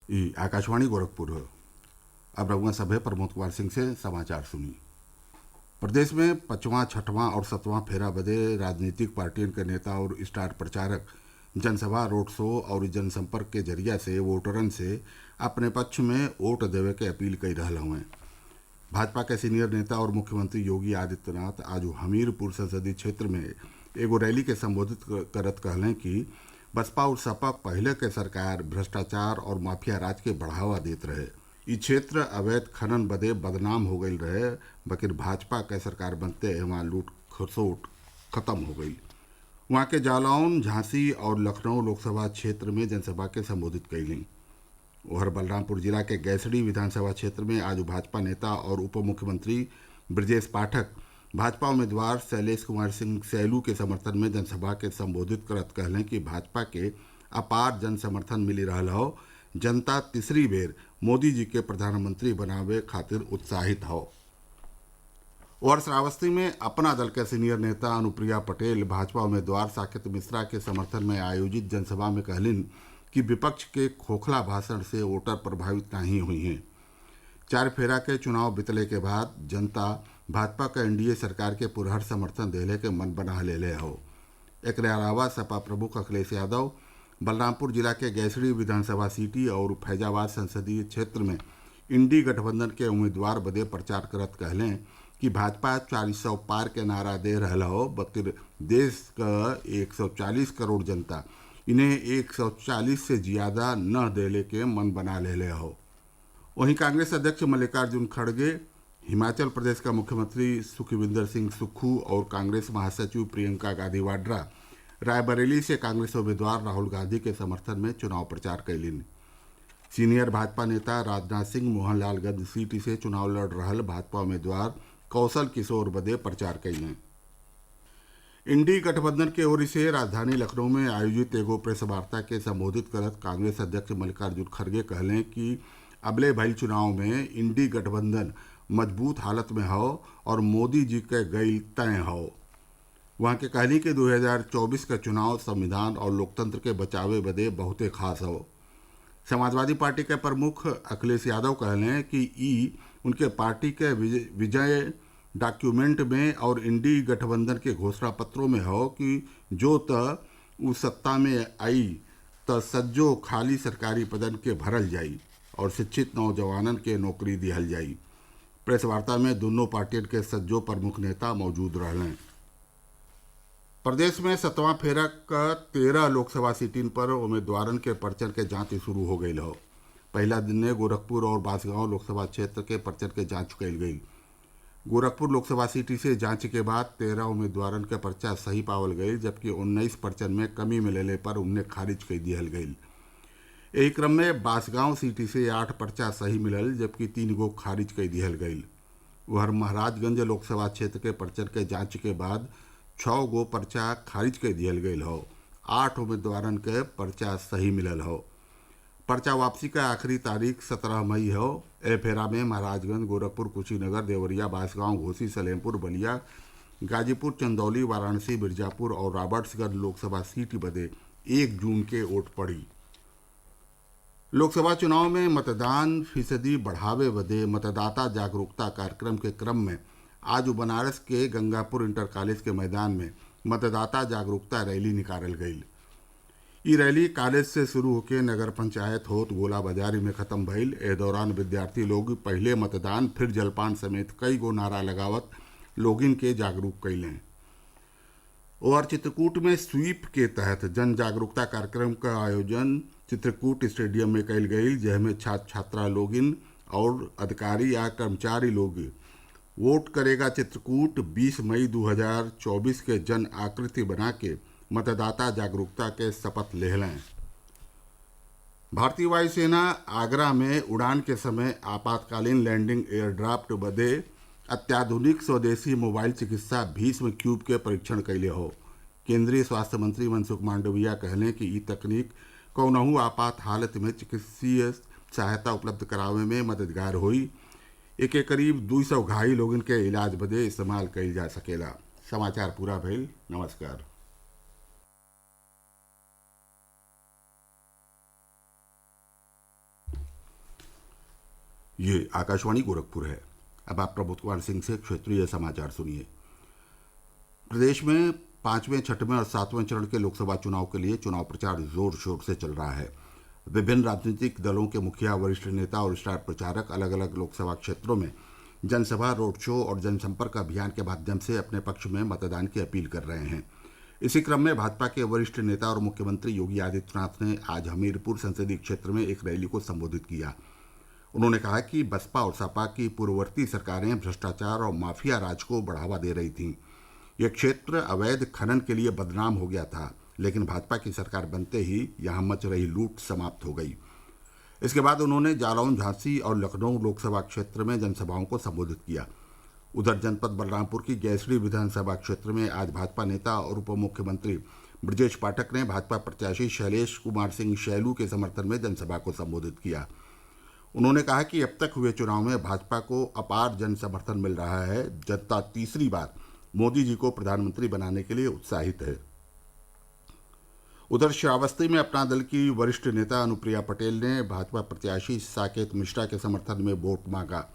आकाशवाणी गोरखपुर। अब रघुवंश सभा प्रमोद कुमार सिंह से समाचार सुनिए। प्रदेश में पांचवां, छठवां और सातवां फेरा बदे राजनीतिक पार्टियों के नेता और स्टार प्रचारक जनसभा, रोड शो और जनसंपर्क के जरिया से वोटरन से अपने पक्ष में वोट देवे के अपील कर रहे हुए। भाजपा के सीनियर नेता और मुख्यमंत्री योगी आदित्यनाथ आज हमीरपुर संसदीय क्षेत्र में एगो रैली के संबोधित करत कहलें कि बसपा और सपा पहले के सरकार भ्रष्टाचार और माफिया राज के बढ़ावा देत रहे। ई क्षेत्र अवैध खनन बदे बदनाम हो गई रहे, बकिर भाजपा के सरकार बनते वहाँ लूट खसोट खत्म हो गई। वहाँ के जालौन, झांसी और लखनऊ लोकसभा क्षेत्र में जनसभा के संबोधित कैली। उधर बलरामपुर जिला के गैसड़ी विधानसभा क्षेत्र में आज भाजपा नेता और उप मुख्यमंत्री ब्रजेश पाठक भाजपा उम्मीदवार शैलेश कुमार सिंह सैलू के समर्थन में जनसभा के संबोधित करत कहलें कि भाजपा के अपार जन समर्थन मिली रहा हो, जनता तीसरी बेर मोदी जी के प्रधानमंत्री बनावे खातिर उत्साहित हो। और श्रावस्ती में अपना दल के सीनियर नेता अनुप्रिया पटेल भाजपा उम्मीदवार साकेत मिश्रा के समर्थन में आयोजित जनसभा में कहलिन कि विपक्ष के खोखला भाषण से वोटर प्रभावित नहीं हुई हैं। चार फेरा के चुनाव बितले के बाद जनता भाजपा का एनडीए सरकार के पुरहर समर्थन देने के मन बना ले हो। एक अलावा सपा प्रमुख अखिलेश यादव बलरामपुर जिला के गैसड़ी विधानसभा सीटी और फैजाबाद संसदीय क्षेत्र में इंडी गठबंधन के उम्मीदवार बदे प्रचार करत कहलें कि भाजपा 400 पार के नारा दे रहा हो, बल्कि देश का 140 करोड़ जनता इन्हें 140 से ज़्यादा न देने के मन बना ले हो। वहीं कांग्रेस अध्यक्ष मल्लिकार्जुन खड़गे, हिमाचल प्रदेश का मुख्यमंत्री सुखविंदर सिंह सुक्खू और कांग्रेस महासचिव प्रियंका गांधी वाड्रा रायबरेली से कांग्रेस उम्मीदवार राहुल गांधी के समर्थन में चुनाव प्रचार कैलिन। सीनियर भाजपा नेता राजनाथ सिंह मोहनलालगंज सीट से चुनाव लड़ रहल भाजपा उम्मीदवार कौशल किशोर बदे प्रचार कैलें। इंडी गठबंधन के ओर से राजधानी लखनऊ में आयोजित एगो प्रेस वार्ता के संबोधित करत कांग्रेस अध्यक्ष मल्लिकार्जुन खड़गे कहलें कि अबले भइल चुनाव में इंडी गठबंधन मजबूत हालत में हो और मोदी जी के गई तय हो। वहाँ के कहली कि 2024 का चुनाव संविधान और लोकतंत्र के बचावे बदे बहुते खास हो। समाजवादी पार्टी के प्रमुख अखिलेश यादव कहलें कि ई उनके पार्टी के विजय डॉक्यूमेंट में और इंडी गठबंधन के घोषणा पत्रों में हो कि जो उ सत्ता में आई त सज्जो खाली सरकारी पदन के भरल जाई और शिक्षित नौजवानन के नौकरी दिहल जाई। प्रेस वार्ता में दोनों पार्टियों के सज्जो प्रमुख नेता मौजूद रहलें। प्रदेश में 7वां फेरा का 13 लोकसभा सीटिन पर उम्मीदवारन के पर्चन के जांच शुरू हो गई हो। पहला दिन ने गोरखपुर और बांसगांव लोकसभा क्षेत्र के पर्चन के जांच कल गई। गोरखपुर लोकसभा सीट से जांच के बाद 13 उम्मीदवारन के पर्चा सही पावल गई, जबकि 19 पर्चन में कमी मिलने पर उन्हें खारिज कर दिहल गई। यही क्रम में बांसगांव सीट से 8 पर्चा सही मिलल, जबकि 3 गो खारिज कर दिहल गई। उधर महाराजगंज लोकसभा क्षेत्र के पर्चन के जांच के बाद 6 गो पर्चा खारिज कर दिहल गई हो। 8 उम्मीदवारन के पर्चा सही मिलल हो। पर्चा वापसी का आखिरी तारीख 17 मई हो। ए फेरा में महाराजगंज, गोरखपुर, कुशीनगर, देवरिया, बांसगांव, घोसी, सलेमपुर, बलिया, गाजीपुर, चंदौली, वाराणसी, मिर्जापुर और रॉबर्ट्सगंज लोकसभा सीट बदे 1 जून के वोट पड़ी। लोकसभा चुनाव में मतदान फीसदी बढ़ावे बदे मतदाता जागरूकता कार्यक्रम के क्रम में आज बनारस के गंगापुर इंटर कॉलेज के मैदान में मतदाता जागरूकता रैली निकालल गई। ई रैली कॉलेज से शुरू होकर नगर पंचायत होत गोला बाजारी में ख़त्म भइल। ए दौरान विद्यार्थी लोग पहले मतदान फिर जलपान समेत कई गो नारा लगावत लोगिन के जागरूक कैलें। और चित्रकूट में स्वीप के तहत जन जागरूकता कार्यक्रम का आयोजन चित्रकूट स्टेडियम में कल गई, जिसमें छात्र छात्रा लोगिन और अधिकारी या कर्मचारी लोग वोट करेगा चित्रकूट 20 मई 2024 के जन आकृति बना के मतदाता जागरूकता के शपथ ले लें। भारतीय वायुसेना आगरा में उड़ान के समय आपातकालीन लैंडिंग एयरड्राफ्ट बदे अत्याधुनिक स्वदेशी मोबाइल चिकित्सा भीष्म क्यूब के परीक्षण कैले हो। केंद्रीय स्वास्थ्य मंत्री मनसुख मांडविया कहलें कि ई तकनीक कौनहू आपात हालत में चिकित्सीय सहायता उपलब्ध करावे में मददगार हुई। एके करीब 200 घायल लोगन के इलाज बदे इस्तेमाल कइल जा सकेला। समाचार पूरा भइल। नमस्कार। ये आकाशवाणी गोरखपुर है। अब आप प्रमोद कुमार सिंह से क्षेत्रीय समाचार सुनिए। प्रदेश में पांचवें, छठवें और सातवें चरण के लोकसभा चुनाव के लिए चुनाव प्रचार जोर शोर से चल रहा है। विभिन्न राजनीतिक दलों के मुखिया, वरिष्ठ नेता और स्टार प्रचारक अलग अलग लोकसभा क्षेत्रों में जनसभा, रोड शो और जनसंपर्क अभियान के माध्यम से अपने पक्ष में मतदान की अपील कर रहे हैं। इसी क्रम में भाजपा के वरिष्ठ नेता और मुख्यमंत्री योगी आदित्यनाथ ने आज हमीरपुर संसदीय क्षेत्र में एक रैली को संबोधित किया। उन्होंने कहा कि बसपा और सपा की पूर्ववर्ती सरकारें भ्रष्टाचार और माफिया राज को बढ़ावा दे रही थीं। यह क्षेत्र अवैध खनन के लिए बदनाम हो गया था, लेकिन भाजपा की सरकार बनते ही यहां मच रही लूट समाप्त हो गई। इसके बाद उन्होंने जालौन, झांसी और लखनऊ लोकसभा क्षेत्र में जनसभाओं को संबोधित किया। उधर जनपद बलरामपुर की गैसड़ी विधानसभा क्षेत्र में आज भाजपा नेता और उप मुख्यमंत्री ब्रजेश पाठक ने भाजपा प्रत्याशी शैलेश कुमार सिंह शैलू के समर्थन में जनसभा को संबोधित किया। उन्होंने कहा कि अब तक हुए चुनाव में भाजपा को अपार जन समर्थन मिल रहा है। जनता तीसरी बार मोदी जी को प्रधानमंत्री बनाने के लिए उत्साहित है। उधर श्रावस्ती में अपना दल की वरिष्ठ नेता अनुप्रिया पटेल ने भाजपा प्रत्याशी साकेत मिश्रा के समर्थन में वोट मांगा।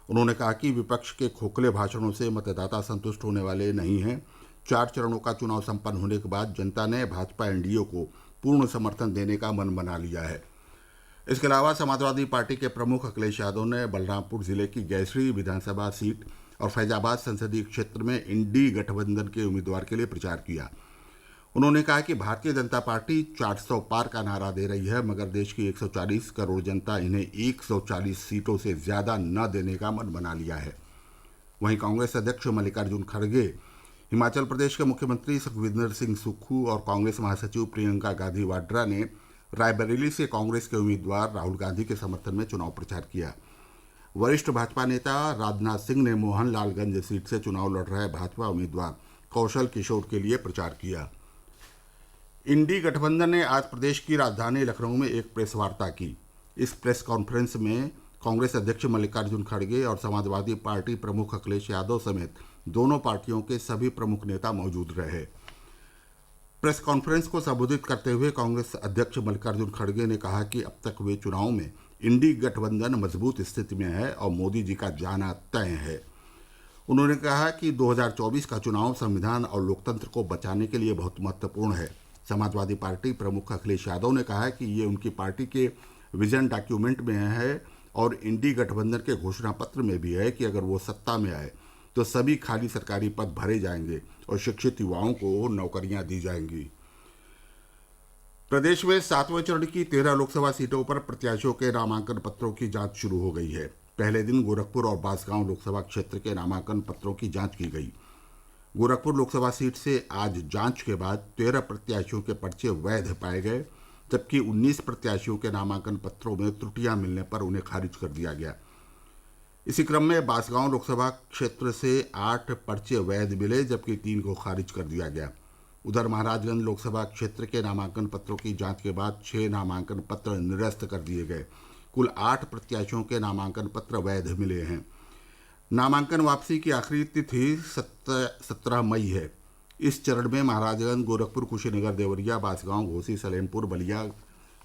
उन्होंने कहा कि विपक्ष के खोखले भाषणों से मतदाता संतुष्ट होने वाले नहीं हैं। 4 चरणों का चुनाव संपन्न होने के बाद जनता ने भाजपा एनडीए को पूर्ण समर्थन देने का मन बना लिया है। इसके अलावा समाजवादी पार्टी के प्रमुख अखिलेश यादव ने बलरामपुर जिले की गैसड़ी विधानसभा सीट और फैजाबाद संसदीय क्षेत्र में इंडी गठबंधन के उम्मीदवार के लिए प्रचार किया। उन्होंने कहा कि भारतीय जनता पार्टी 400 पार का नारा दे रही है, मगर देश की 140 करोड़ जनता इन्हें 140 सीटों से ज़्यादा न देने का मन बना लिया है। वहीं कांग्रेस अध्यक्ष मल्लिकार्जुन खड़गे, हिमाचल प्रदेश के मुख्यमंत्री सुखविंदर सिंह सुक्खू और कांग्रेस महासचिव प्रियंका गांधी वाड्रा ने रायबरेली से कांग्रेस के उम्मीदवार राहुल गांधी के समर्थन में चुनाव प्रचार किया। वरिष्ठ भाजपा नेता राजनाथ सिंह ने मोहनलालगंज सीट से चुनाव लड़ रहे भाजपा उम्मीदवार कौशल किशोर के लिए प्रचार किया। इंडी गठबंधन ने आज प्रदेश की राजधानी लखनऊ में एक प्रेस वार्ता की। इस प्रेस कॉन्फ्रेंस में कांग्रेस अध्यक्ष मल्लिकार्जुन खड़गे और समाजवादी पार्टी प्रमुख अखिलेश यादव समेत दोनों पार्टियों के सभी प्रमुख नेता मौजूद रहे। प्रेस कॉन्फ्रेंस को संबोधित करते हुए कांग्रेस अध्यक्ष मल्लिकार्जुन खड़गे ने कहा कि अब तक हुए चुनाव में इंडी गठबंधन मजबूत स्थिति में है और मोदी जी का जाना तय है। उन्होंने कहा कि 2024 का चुनाव संविधान और लोकतंत्र को बचाने के लिए बहुत महत्वपूर्ण है। समाजवादी पार्टी प्रमुख अखिलेश यादव ने कहा कि ये उनकी पार्टी के विजन डॉक्यूमेंट में है और इंडी गठबंधन के घोषणा पत्र में भी है कि अगर वो सत्ता में आए तो सभी खाली सरकारी पद भरे जाएंगे और शिक्षित युवाओं को नौकरियां दी जाएंगी। प्रदेश में 7वें चरण की 13 लोकसभा सीटों पर प्रत्याशियों के नामांकन पत्रों की जांच शुरू हो गई है। पहले दिन गोरखपुर और बांसगांव लोकसभा क्षेत्र के नामांकन पत्रों की जांच की गई। गोरखपुर लोकसभा सीट से आज जांच के बाद 13 प्रत्याशियों के पर्चे वैध पाए गए, जबकि 19 प्रत्याशियों के नामांकन पत्रों में त्रुटियां मिलने पर उन्हें खारिज कर दिया गया। इसी क्रम में बांसगांव लोकसभा क्षेत्र से 8 पर्चे वैध मिले, जबकि 3 को खारिज कर दिया गया। उधर महाराजगंज लोकसभा क्षेत्र के नामांकन पत्रों की जांच के बाद 6 नामांकन पत्र निरस्त कर दिए गए। कुल 8 प्रत्याशियों के नामांकन पत्र वैध मिले हैं। नामांकन वापसी की आखिरी तिथि 17 मई है। इस चरण में महाराजगंज, गोरखपुर, कुशीनगर, देवरिया, बांसगांव, घोसी, सलेमपुर, बलिया,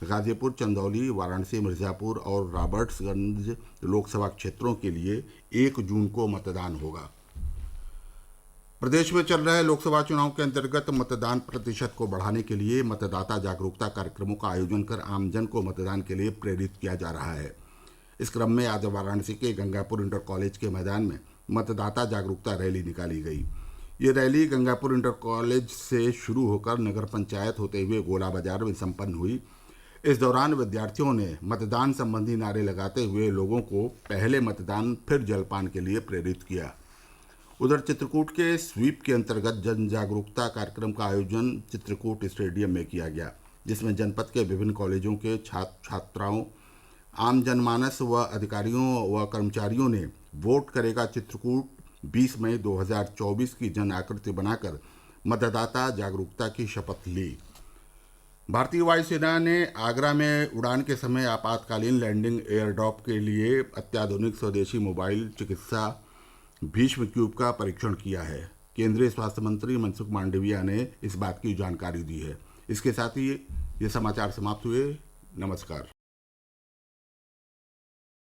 गाजीपुर, चंदौली, वाराणसी, मिर्ज़ापुर और रॉबर्ट्सगंज लोकसभा क्षेत्रों के लिए 1 जून को मतदान होगा। प्रदेश में चल रहे लोकसभा चुनाव के अंतर्गत मतदान प्रतिशत को बढ़ाने के लिए मतदाता जागरूकता कार्यक्रमों का आयोजन कर आमजन को मतदान के लिए प्रेरित किया जा रहा है। इस क्रम में आज वाराणसी के गंगापुर इंटर कॉलेज के मैदान में मतदाता जागरूकता रैली निकाली गई। ये रैली गंगापुर इंटर कॉलेज से शुरू होकर नगर पंचायत होते हुए गोला बाजार में संपन्न हुई। इस दौरान विद्यार्थियों ने मतदान संबंधी नारे लगाते हुए लोगों को पहले मतदान फिर जलपान के लिए प्रेरित किया। उधर चित्रकूट के स्वीप के अंतर्गत जन जागरूकता कार्यक्रम का आयोजन चित्रकूट स्टेडियम में किया गया, जिसमें जनपद के विभिन्न कॉलेजों के छात्र छात्राओं, आम जनमानस व अधिकारियों व कर्मचारियों ने वोट करेगा चित्रकूट 20 मई 2024 की जन आकृति बनाकर मतदाता जागरूकता की शपथ ली। भारतीय वायुसेना ने आगरा में उड़ान के समय आपातकालीन लैंडिंग एयरड्रॉप के लिए अत्याधुनिक स्वदेशी मोबाइल चिकित्सा भीष्म क्यूब का परीक्षण किया है। केंद्रीय स्वास्थ्य मंत्री मनसुख मांडविया ने इस बात की जानकारी दी है। इसके साथ ही ये समाचार समाप्त हुए। नमस्कार।